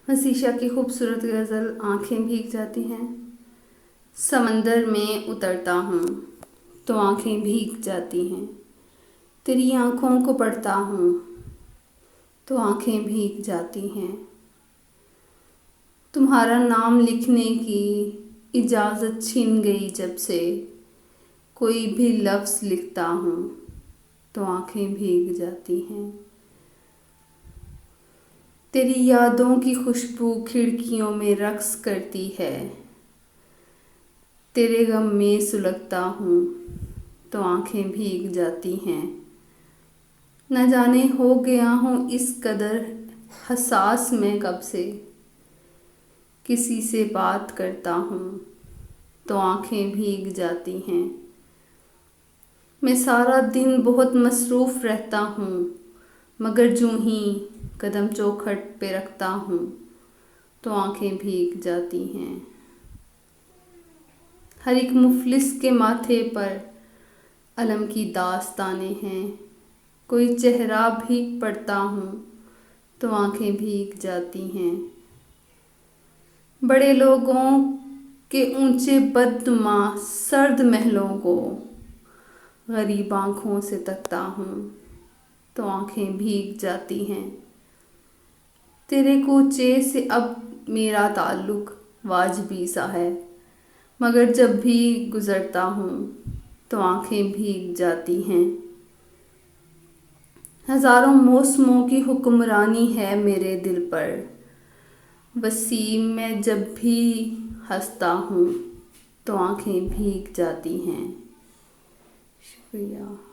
حسیشہ کی خوبصورت غزل آنکھیں بھیگ جاتی ہیں۔ سمندر میں اترتا ہوں تو آنکھیں بھیگ جاتی ہیں، تیری آنکھوں کو پڑھتا ہوں تو آنکھیں بھیگ جاتی ہیں۔ تمہارا نام لکھنے کی اجازت چھن گئی جب سے، کوئی بھی لفظ لکھتا ہوں تو آنکھیں بھیگ جاتی ہیں۔ تیری یادوں کی خوشبو کھڑکیوں میں رقص کرتی ہے، تیرے غم میں سلگتا ہوں تو آنکھیں بھیگ جاتی ہیں۔ نہ جانے ہو گیا ہوں اس قدر حساس میں کب سے، کسی سے بات کرتا ہوں تو آنکھیں بھیگ جاتی ہیں۔ میں سارا دن بہت مصروف رہتا ہوں، مگر جوں ہی قدم چوکھٹ پہ رکھتا ہوں تو آنکھیں بھیگ جاتی ہیں۔ ہر ایک مفلس کے ماتھے پر الم کی داستانیں ہیں، کوئی چہرہ بھیگ پڑتا ہوں تو آنکھیں بھیگ جاتی ہیں۔ بڑے لوگوں کے اونچے بدنما سرد محلوں کو غریب آنکھوں سے تکتا ہوں تو آنکھیں بھیگ جاتی ہیں۔ تیرے کوچے سے اب میرا تعلق واجبی سا ہے، مگر جب بھی گزرتا ہوں تو آنکھیں بھیگ جاتی ہیں۔ ہزاروں موسموں کی حکمرانی ہے میرے دل پر، وسیم میں جب بھی ہنستا ہوں تو آنکھیں بھیگ جاتی ہیں۔ شکریہ۔